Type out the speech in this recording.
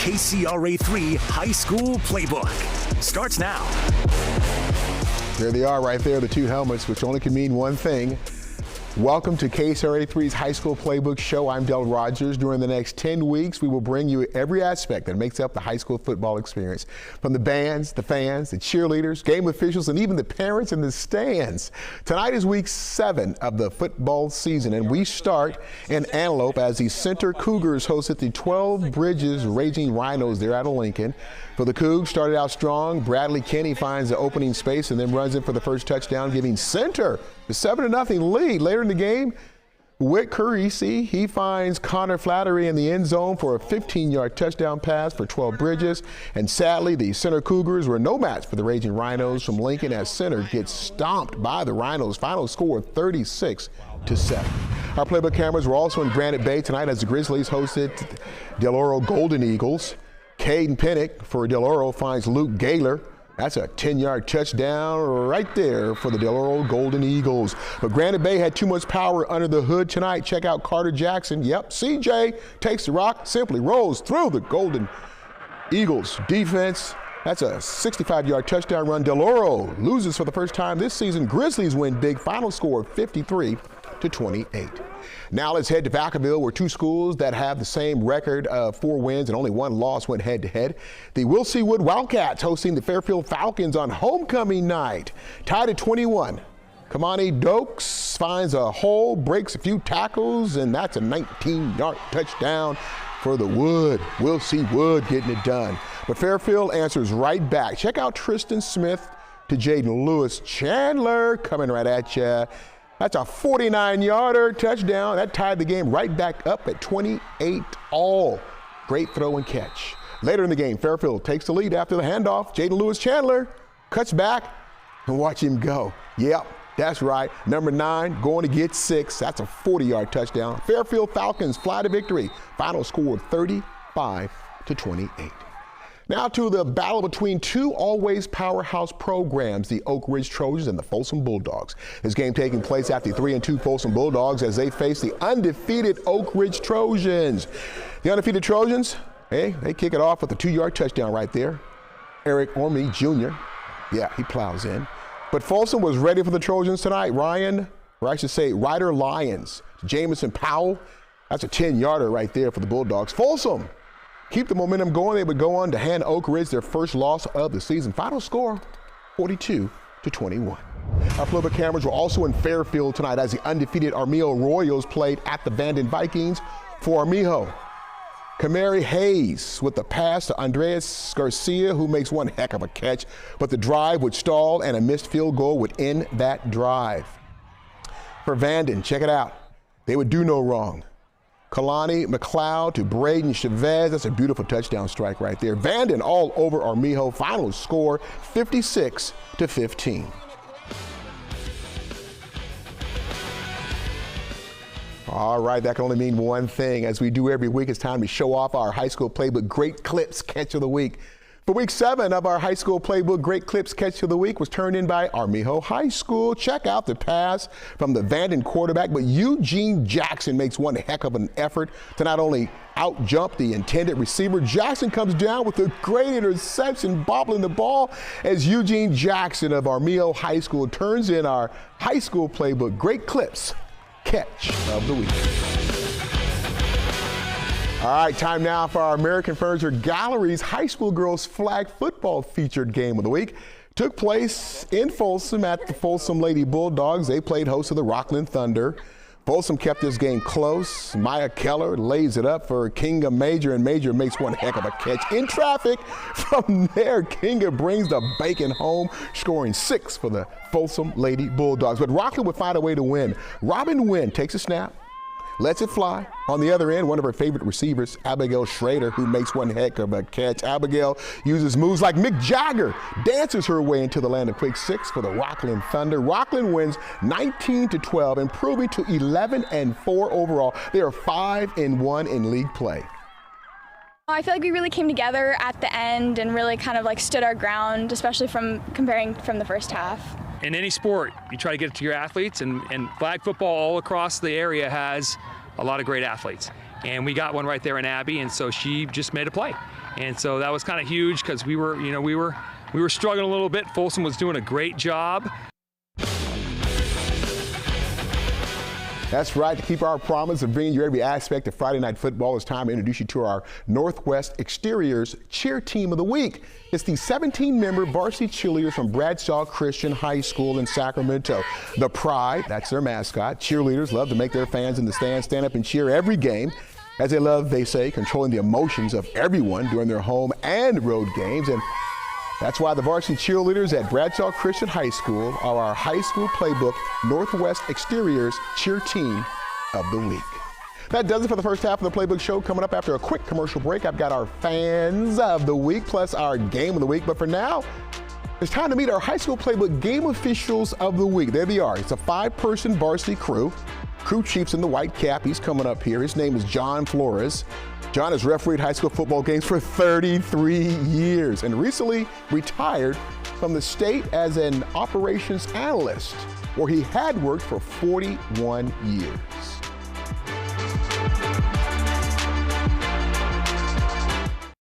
KCRA3 High School Playbook starts now. There they are right there, the two helmets, which only can mean one thing. Welcome to KCRA3's High School Playbook show. I'm Del Rogers. During the next 10 weeks, we will bring you every aspect that makes up the high school football experience. From the bands, the fans, the cheerleaders, game officials, and even the parents in the stands. Tonight is week 7 of the football season, and we start in Antelope as the Center Cougars hosted the 12 Bridges Raging Rhinos there out of Lincoln. For the Cougs, started out strong. Bradley Kenny finds the opening space and then runs in for the first touchdown, giving Center the 7-0 lead. Later in the game, Whit Carisi, he finds Connor Flattery in the end zone for a 15-yard touchdown pass for 12 Bridges. And sadly, the Center Cougars were no match for the Raging Rhinos from Lincoln as Center gets stomped by the Rhinos. Final score 36-7. Our playbook cameras were also in Granite Bay tonight as the Grizzlies hosted Del Oro Golden Eagles. Caden Pennick for Del Oro finds Luke Gaylor. That's a 10-yard touchdown right there for the Del Oro Golden Eagles. But Granite Bay had too much power under the hood tonight. Check out Carter Jackson. Yep, CJ takes the rock, simply rolls through the Golden Eagles defense. That's a 65-yard touchdown run. Del Oro loses for the first time this season. Grizzlies win big. Final score 53-28. Now let's head to Vacaville, where two schools that have the same record of 4 wins and only 1 loss went head-to-head. The Will C. Wood Wildcats hosting the Fairfield Falcons on homecoming night. Tied at 21. Kamani Dokes finds a hole, breaks a few tackles, and that's a 19-yard touchdown for the Wood. Will C. Wood getting it done. But Fairfield answers right back. Check out Tristan Smith to Jaden Lewis. Chandler coming right at you. That's a 49-yarder touchdown. That tied the game right back up at 28-all. Great throw and catch. Later in the game, Fairfield takes the lead after the handoff. Jaden Lewis Chandler cuts back and watch him go. Yep, that's right. Number 9 going to get 6. That's a 40-yard touchdown. Fairfield Falcons fly to victory. Final score 35-28. Now to the battle between two always powerhouse programs, the Oak Ridge Trojans and the Folsom Bulldogs. This game taking place after the 3-2 Folsom Bulldogs as they face the undefeated Oak Ridge Trojans. The undefeated Trojans, hey, they kick it off with a 2-yard touchdown right there. Eric Orme Jr., yeah, he plows in. But Folsom was ready for the Trojans tonight. Ryder Lyons, Jamison Powell, that's a 10-yarder right there for the Bulldogs. Folsom keep the momentum going. They would go on to hand Oak Ridge their first loss of the season. Final score 42-21. Our playbook cameras were also in Fairfield tonight as the undefeated Armijo Royals played at the Vanden Vikings. For Armijo, Kamari Hayes with the pass to Andreas Garcia, who makes one heck of a catch, but the drive would stall and a missed field goal would end that drive. For Vanden, check it out. They would do no wrong. Kalani McLeod to Braden Chavez. That's a beautiful touchdown strike right there. Vanden all over Armijo. Final score 56-15. All right, that can only mean one thing. As we do every week, it's time to show off our high school playbook great clips catch of the week. For week 7 of our high school playbook, Great Clips Catch of the Week was turned in by Armijo High School. Check out the pass from the Vanden quarterback, but Eugene Jackson makes one heck of an effort to not only out-jump the intended receiver. Jackson comes down with a great interception, bobbling the ball as Eugene Jackson of Armijo High School turns in our high school playbook Great Clips Catch of the Week. All right, time now for our American Furniture Gallery's High School Girls Flag Football featured game of the week. Took place in Folsom at the Folsom Lady Bulldogs. They played host to the Rockland Thunder. Folsom kept this game close. Maya Keller lays it up for Kinga Major, and Major makes one heck of a catch in traffic. From there, Kinga brings the bacon home, scoring 6 for the Folsom Lady Bulldogs. But Rockland would find a way to win. Robin Wynn takes a snap, lets it fly. On the other end, one of her favorite receivers, Abigail Schrader, who makes one heck of a catch. Abigail uses moves like Mick Jagger, dances her way into the land of quick 6 for the Rockland Thunder. Rockland wins 19-12, improving to 11-4 overall. They are 5-1 in league play. I feel like we really came together at the end and really kind of like stood our ground, especially comparing from the first half. In any sport, you try to get it to your athletes, and flag football all across the area has a lot of great athletes. and we got one right there in Abby, and so she just made a play. And so that was kind of huge because we were struggling a little bit. Folsom was doing a great job. That's right. To keep our promise of bringing you every aspect of Friday Night Football, it's time to introduce you to our Northwest Exteriors Cheer Team of the Week. It's the 17-member varsity cheerleaders from Bradshaw Christian High School in Sacramento. The Pride, that's their mascot. Cheerleaders love to make their fans in the stands stand up and cheer every game, as they love, they say, controlling the emotions of everyone during their home and road games. And that's why the varsity cheerleaders at Bradshaw Christian High School are our High School Playbook Northwest Exteriors Cheer Team of the Week. That does it for the first half of the Playbook Show. Coming up after a quick commercial break, I've got our Fans of the Week plus our Game of the Week. But for now, it's time to meet our High School Playbook Game Officials of the Week. There they are. It's a 5-person varsity crew. Crew chief's in the white cap. He's coming up here. His name is John Flores. John has refereed high school football games for 33 years and recently retired from the state as an operations analyst, where he had worked for 41 years.